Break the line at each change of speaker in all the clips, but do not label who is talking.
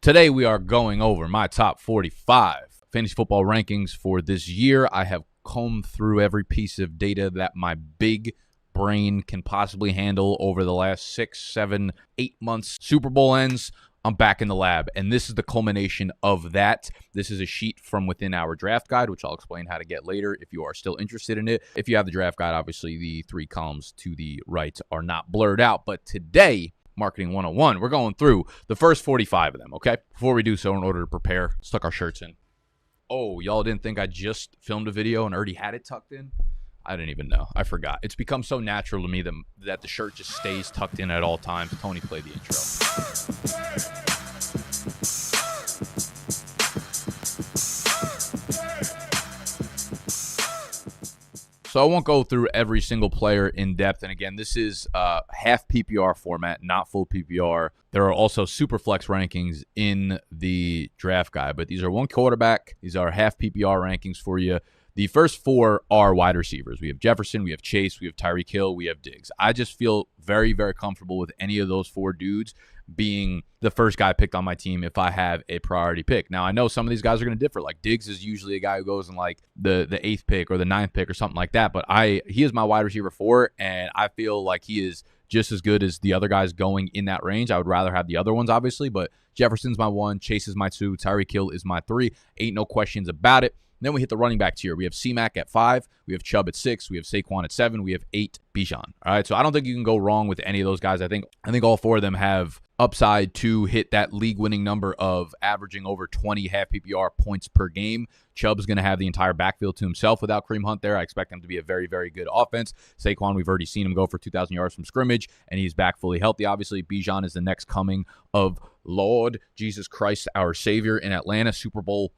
Today we are going over my top 45 fantasy football rankings for this year. I have combed through every piece of data that my big brain can possibly handle over the last 6, 7, 8 months. Super Bowl ends, I'm back in the lab, and this is the culmination of that. This is a sheet from within our draft guide, which I'll explain how to get later if you are still interested in it. If you have the draft guide, obviously the 3 columns to the right are not blurred out, but today, Marketing 101, we're going through the first 45 of them, okay? Before we do so, in order to prepare, let's tuck our shirts in. Oh, y'all didn't think I just filmed a video and already had it tucked in? I didn't even know. I forgot. It's become so natural to me that the shirt just stays tucked in at all times. Tony, play the intro. So I won't go through every single player in depth. And again, this is half PPR format, not full PPR. There are also super flex rankings in the draft guide, but these are one quarterback. These are half PPR rankings for you. The first 4 are wide receivers. We have Jefferson, we have Chase, we have Tyreek Hill, we have Diggs. I just feel very, very comfortable with any of those 4 dudes being the first guy picked on my team if I have a priority pick. Now, I know some of these guys are going to differ. Like Diggs is usually a guy who goes in like the 8th pick or the 9th pick or something like that. But he is my wide receiver 4, and I feel like he is just as good as the other guys going in that range. I would rather have the other ones, obviously, but Jefferson's my 1, Chase is my 2, Tyreek Hill is my 3. Ain't no questions about it. Then we hit the running back tier. We have C-Mac at 5. We have Chubb at 6. We have Saquon at 7. We have 8, Bijan. All right, so I don't think you can go wrong with any of those guys. I think all 4 of them have upside to hit that league-winning number of averaging over 20 half PPR points per game. Chubb's going to have the entire backfield to himself without Kareem Hunt there. I expect him to be a very, very good offense. Saquon, we've already seen him go for 2,000 yards from scrimmage, and he's back fully healthy. Obviously, Bijan is the next coming of Lord Jesus Christ, our Savior in Atlanta. Super Bowl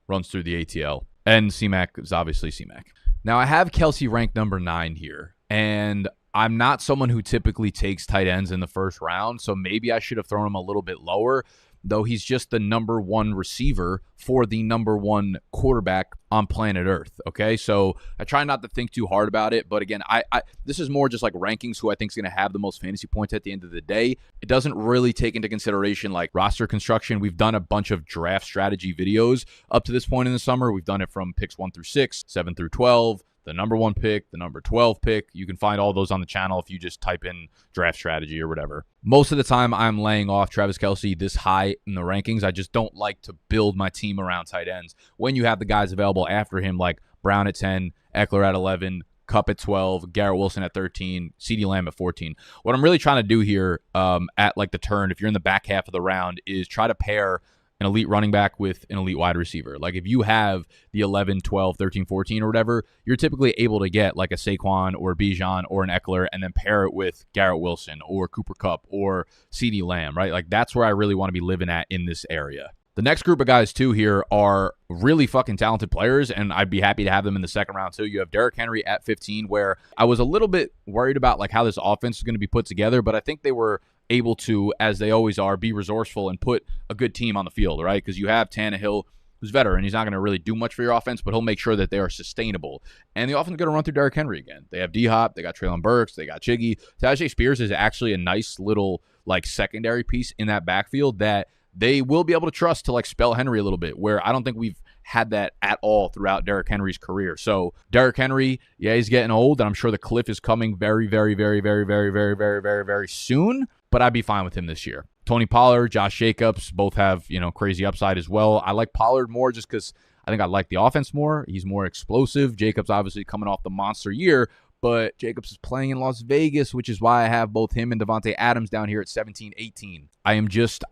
runs through the ATL. And C-Mac is obviously C-Mac. Now, I have Kelsey ranked number 9 here, and I'm not someone who typically takes tight ends in the first round, so maybe I should have thrown him a little bit lower, though he's just the number 1 receiver for the number 1 quarterback on planet Earth, okay? So I try not to think too hard about it, but again, I this is more just like rankings who I think is going to have the most fantasy points at the end of the day. It doesn't really take into consideration like roster construction. We've done a bunch of draft strategy videos up to this point in the summer. We've done it from picks 1 through 6, 7 through 12, the number 1 pick, the number 12 pick. You can find all those on the channel if you just type in draft strategy or whatever. Most of the time, I'm laying off Travis Kelce this high in the rankings. I just don't like to build my team around tight ends when you have the guys available after him like Brown at 10, Eckler at 11, Kupp at 12, Garrett Wilson at 13, CeeDee Lamb at 14. What I'm really trying to do here at like the turn, if you're in the back half of the round, is try to pair an elite running back with an elite wide receiver. Like if you have the 11, 12, 13, 14 or whatever, you're typically able to get like a Saquon or a Bijan or an Eckler and then pair it with Garrett Wilson or Cooper Kupp or CeeDee Lamb, right? Like that's where I really want to be living at in this area. The next group of guys, too, here are really fucking talented players, and I'd be happy to have them in the second round, too. You have Derrick Henry at 15, where I was a little bit worried about like how this offense is going to be put together, but I think they were able to, as they always are, be resourceful and put a good team on the field, right? Because you have Tannehill, who's veteran. He's not going to really do much for your offense, but he'll make sure that they are sustainable. And the offense is going to run through Derrick Henry again. They have D-Hop, they got Treylon Burks, they got Chiggy. Tyjae Spears is actually a nice little like secondary piece in that backfield that they will be able to trust to like spell Henry a little bit, where I don't think we've had that at all throughout Derrick Henry's career. So Derrick Henry, yeah, he's getting old, and I'm sure the cliff is coming very, very, very, very, very, very, very, very, very soon, but I'd be fine with him this year. Tony Pollard, Josh Jacobs, both have, crazy upside as well. I like Pollard more just because I think I like the offense more. He's more explosive. Jacobs obviously coming off the monster year, but Jacobs is playing in Las Vegas, which is why I have both him and Davante Adams down here at 17, 18. I am just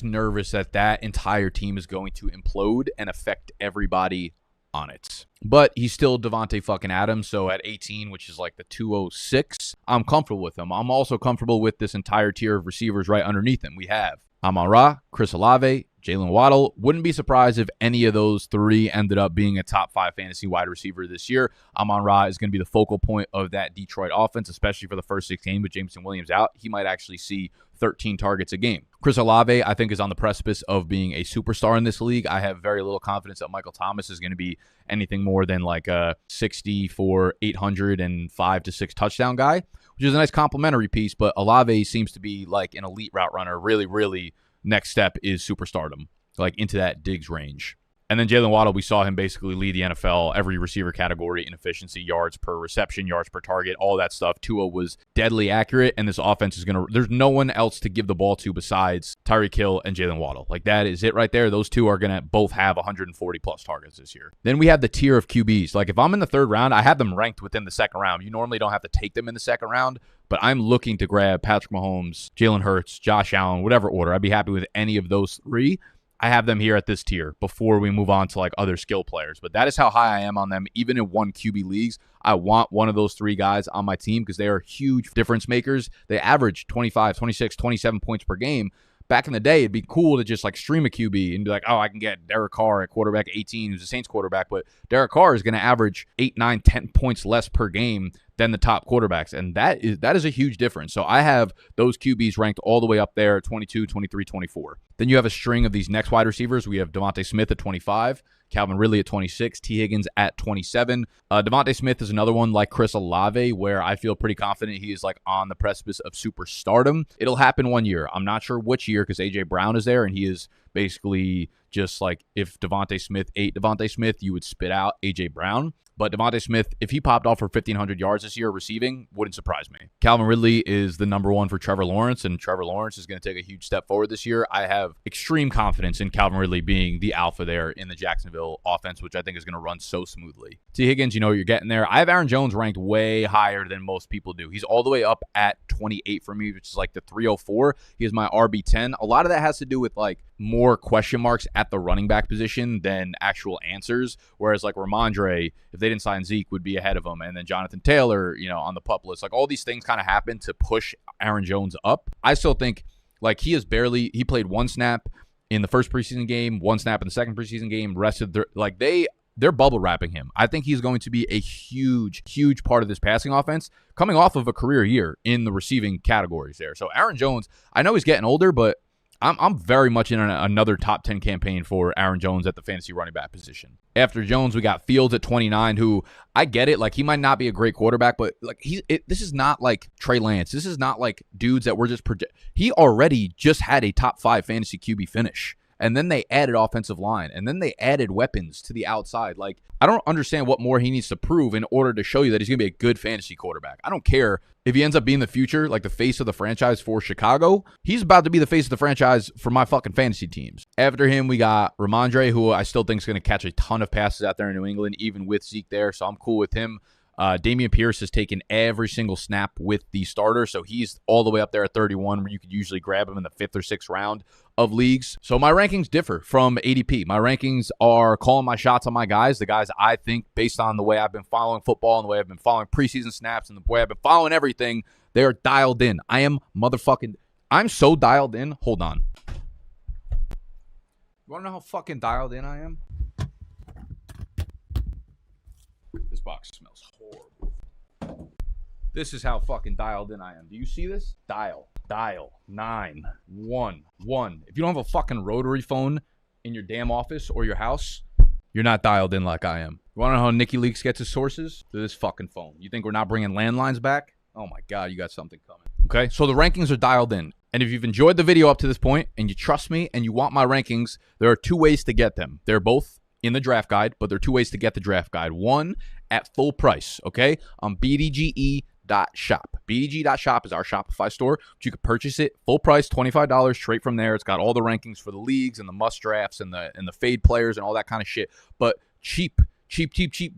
nervous that entire team is going to implode and affect everybody on it. But he's still Davante fucking Adams, so at 18, which is like the 206, I'm comfortable with him. I'm also comfortable with this entire tier of receivers right underneath him. We have Amon-Ra, Chris Olave, Jalen Waddle. Wouldn't be surprised if any of those 3 ended up being a top 5 fantasy wide receiver this year. Amon-Ra is going to be the focal point of that Detroit offense, especially for the first 6 games with Jameson Williams out. He might actually see 13 targets a game. Chris Olave, I think, is on the precipice of being a superstar in this league. I have very little confidence that Michael Thomas is going to be anything more than like a 60 for 800 and 5 to 6 touchdown guy, which is a nice complimentary piece, but Olave seems to be like an elite route runner, really, really next step is superstardom, like into that Diggs range. And then Jalen Waddle, we saw him basically lead the NFL, every receiver category in efficiency, yards per reception, yards per target, all that stuff. Tua was deadly accurate, and this offense is going to – there's no one else to give the ball to besides Tyreek Hill and Jalen Waddle. Like, that is it right there. Those two are going to both have 140-plus targets this year. Then we have the tier of QBs. Like, if I'm in the third round, I have them ranked within the second round. You normally don't have to take them in the second round, but I'm looking to grab Patrick Mahomes, Jalen Hurts, Josh Allen, whatever order. I'd be happy with any of those three. I have them here at this tier before we move on to like other skill players. But that is how high I am on them. Even in one QB leagues, I want one of those three guys on my team because they are huge difference makers. They average 25, 26, 27 points per game. Back in the day, it'd be cool to just like stream a QB and be like, oh, I can get Derek Carr at quarterback 18, who's a Saints quarterback. But Derek Carr is going to average 8, 9, 10 points less per game than the top quarterbacks. And that is a huge difference. So I have those QBs ranked all the way up there, 22, 23, 24. Then you have a string of these next wide receivers. We have Devontae Smith at 25, Calvin Ridley at 26, T. Higgins at 27. Devontae Smith is another one like Chris Olave where I feel pretty confident he is like on the precipice of superstardom. It'll happen one year. I'm not sure which year because A.J. Brown is there and he is basically just like if Devontae Smith ate Devontae Smith, you would spit out A.J. Brown. But Devontae Smith, if he popped off for 1,500 yards this year receiving, wouldn't surprise me. Calvin Ridley is the number one for Trevor Lawrence, and Trevor Lawrence is going to take a huge step forward this year. I have extreme confidence in Calvin Ridley being the alpha there in the Jacksonville offense, which I think is going to run so smoothly. T. Higgins, you know you're getting there. I have Aaron Jones ranked way higher than most people do. He's all the way up at 28 for me, which is like the 304. He is my RB10. A lot of that has to do with like more question marks at the running back position than actual answers, whereas like Ramondre, if they didn't sign Zeke, would be ahead of him, and then Jonathan Taylor, you know, on the PUP list. Like all these things kind of happen to push Aaron Jones up. I still think like he played one snap in the first preseason game, one snap in the second preseason game, rested like they're bubble wrapping him. I think he's going to be a huge, huge part of this passing offense coming off of a career year in the receiving categories there. So Aaron Jones, I know he's getting older, but I'm very much in another top 10 campaign for Aaron Jones at the fantasy running back position. After Jones, we got Fields at 29, who I get it. Like, he might not be a great quarterback, but like this is not like Trey Lance. This is not like dudes that we're just he already just had a top 5 fantasy QB finish. And then they added offensive line. And then they added weapons to the outside. Like, I don't understand what more he needs to prove in order to show you that he's going to be a good fantasy quarterback. I don't care if he ends up being the future, like the face of the franchise for Chicago. He's about to be the face of the franchise for my fucking fantasy teams. After him, we got Ramondre, who I still think is going to catch a ton of passes out there in New England, even with Zeke there. So I'm cool with him. Dameon Pierce has taken every single snap with the starter, so he's all the way up there at 31, where you could usually grab him in the 5th or 6th round of leagues. So my rankings differ from ADP. My rankings are calling my shots on my guys, the guys I think, based on the way I've been following football and the way I've been following preseason snaps and the way I've been following everything, they are dialed in. I'm so dialed in. Hold on. You want to know how fucking dialed in I am? This box smells horrible. This is how fucking dialed in I am. Do you see this? Dial 911. If you don't have a fucking rotary phone in your damn office or your house, you're not dialed in like I am. You want to know how Nicky Leaks gets his sources? Through this fucking phone. You think we're not bringing landlines back? Oh my God, you got something coming. Okay, so the rankings are dialed in. And if you've enjoyed the video up to this point and you trust me and you want my rankings, there are 2 ways to get them. They're both in the draft guide, but there are 2 ways to get the draft guide. One, at full price, okay, on BDGE.shop. BDG.shop is our Shopify store, but you can purchase it full price, $25 straight from there. It's got all the rankings for the leagues and the must drafts and the fade players and all that kind of shit, but cheap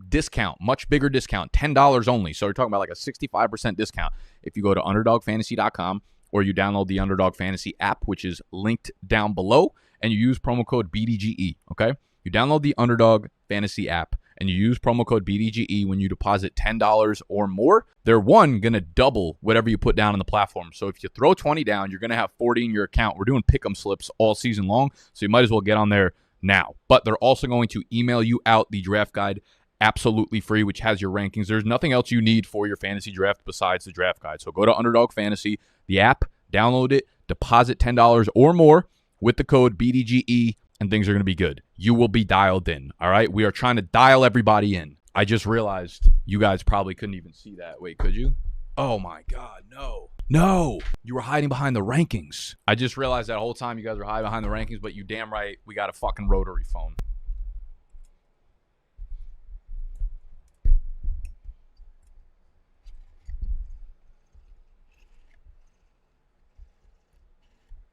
discount, much bigger discount, $10 only. So you're talking about like a 65% discount if you go to UnderdogFantasy.com or you download the Underdog Fantasy app, which is linked down below, and you use promo code BDGE, okay? You download the Underdog Fantasy app and you use promo code BDGE when you deposit $10 or more. They're going to double whatever you put down on the platform. So if you throw 20 down, you're going to have 40 in your account. We're doing pick'em slips all season long, so you might as well get on there now. But they're also going to email you out the draft guide absolutely free, which has your rankings. There's nothing else you need for your fantasy draft besides the draft guide. So go to Underdog Fantasy, the app, download it, deposit $10 or more with the code BDGE, and things are going to be good. You will be dialed in, all right? We are trying to dial everybody in. I just realized you guys probably couldn't even see that. Wait, could you? Oh, my God, no. No, you were hiding behind the rankings. I just realized that whole time you guys were hiding behind the rankings, but you damn right we got a fucking rotary phone.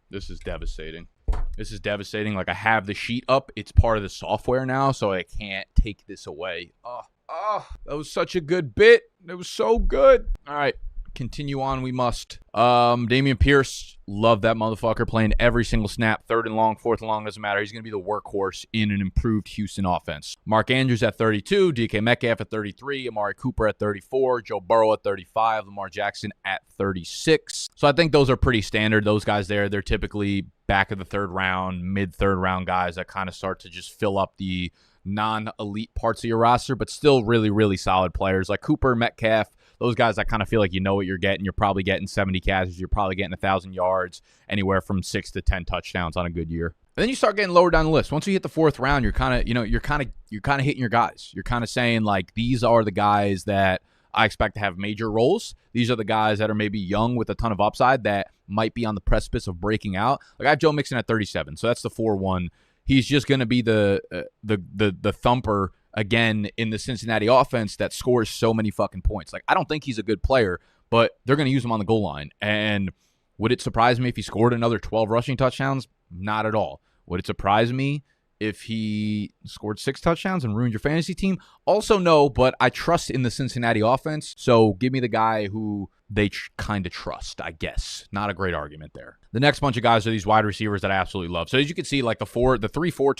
This is devastating. This is devastating. Like, I have the sheet up. It's part of the software now, so I can't take this away. Oh, that was such a good bit. It was so good. All right. Continue on, we must. Dameon Pierce, love that motherfucker, playing every single snap, 3rd and long, 4th and long, doesn't matter. He's going to be the workhorse in an improved Houston offense. Mark Andrews at 32, DK Metcalf at 33, Amari Cooper at 34, Joe Burrow at 35, Lamar Jackson at 36. So I think those are pretty standard. Those guys there, they're typically back of the 3rd round, mid-3rd round guys that kind of start to just fill up the non-elite parts of your roster, but still really, really solid players like Cooper, Metcalf. Those guys, I kind of feel like you know what you're getting. You're probably getting 70 catches. You're probably getting 1,000 yards, anywhere from 6 to 10 touchdowns on a good year. And then you start getting lower down the list. Once you hit the 4th round, you're kind of hitting your guys. You're kind of saying, like, these are the guys that I expect to have major roles. These are the guys that are maybe young with a ton of upside that might be on the precipice of breaking out. Like, I have Joe Mixon at 37, so that's the 4-1. He's just going to be the thumper again in the Cincinnati offense that scores so many fucking points. Like, I don't think he's a good player, but they're going to use him on the goal line. And would it surprise me if he scored another 12 rushing touchdowns? Not at all. Would it surprise me if he scored 6 touchdowns and ruined your fantasy team? Also, no, but I trust in the Cincinnati offense. So give me the guy who they kind of trust, I guess. Not a great argument there. The next bunch of guys are these wide receivers that I absolutely love. So as you can see, like the 3-4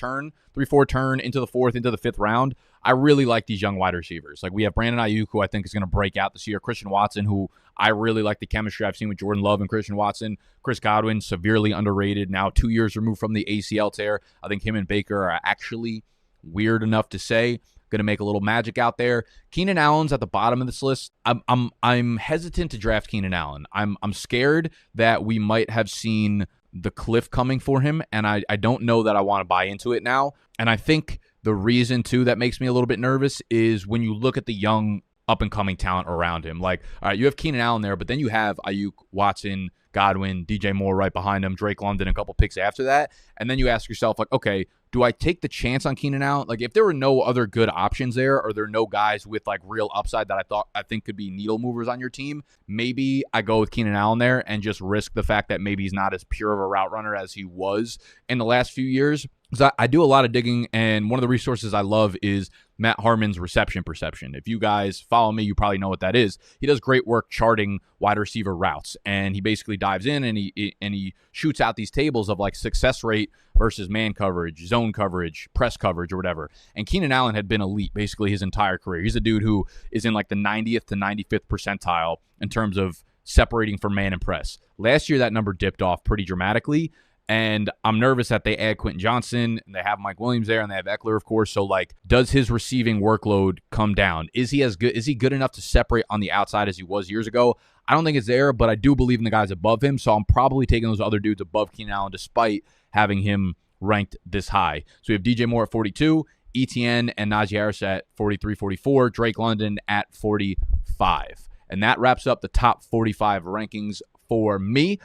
turn into the 4th, into the 5th round, I really like these young wide receivers. Like, we have Brandon Ayuk, who I think is going to break out this year. Christian Watson, who I really like the chemistry I've seen with Jordan Love and Christian Watson. Chris Godwin, severely underrated, now 2 years removed from the ACL tear. I think him and Baker are actually weird enough to say. Going to make a little magic out there. Keenan Allen's at the bottom of this list. I'm hesitant to draft Keenan Allen. I'm scared that we might have seen the cliff coming for him, and I don't know that I want to buy into it now. And I think the reason, too, that makes me a little bit nervous is when you look at the young up-and-coming talent around him. Like, all right, you have Keenan Allen there, but then you have Ayuk, Watson, Godwin, DJ Moore right behind him, Drake London, a couple picks after that. And then you ask yourself, like, okay, do I take the chance on Keenan Allen? Like, if there were no other good options there, or there are no guys with, like, real upside that I think could be needle movers on your team, maybe I go with Keenan Allen there and just risk the fact that maybe he's not as pure of a route runner as he was in the last few years. Because I do a lot of digging, and one of the resources I love is Matt Harmon's reception perception. If you guys follow me, you probably know what that is. He does great work charting wide receiver routes, and he basically dives in and he shoots out these tables of, like, success rate versus man coverage, zone coverage, press coverage, or whatever. And Keenan Allen had been elite basically his entire career. He's a dude who is in, like, the 90th to 95th percentile in terms of separating for man and press. Last year, that number dipped off pretty dramatically. And I'm nervous that they add Quentin Johnson, and they have Mike Williams there, and they have Eckler, of course. So, like, does his receiving workload come down? Is he as good? Is he good enough to separate on the outside as he was years ago? I don't think it's there, but I do believe in the guys above him. So I'm probably taking those other dudes above Keenan Allen, despite having him ranked this high. So we have DJ Moore at 42, ETN and Najee Harris at 43, 44, Drake London at 45. And that wraps up the top 45 rankings for me.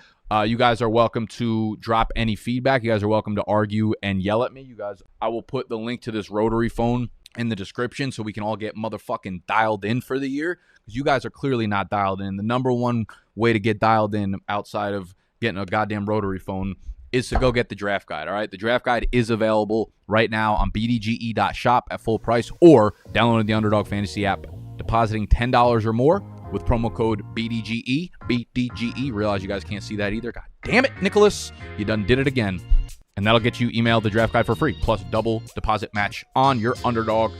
You guys are welcome to drop any feedback. You guys are welcome to argue and yell at me. You guys, I will put the link to this rotary phone in the description so we can all get motherfucking dialed in for the year, because you guys are clearly not dialed in. The number one way to get dialed in outside of getting a goddamn rotary phone is to go get the draft guide, all right? The draft guide is available right now on bdge.shop at full price, or downloading the Underdog Fantasy app, depositing $10 or more with promo code BDGE. Realize you guys can't see that either. God damn it, Nicholas. You done did it again. And that'll get you emailed the draft guide for free, plus double deposit match on your Underdog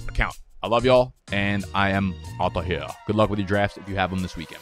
account. I love y'all, and I am out of here. Good luck with your drafts if you have them this weekend.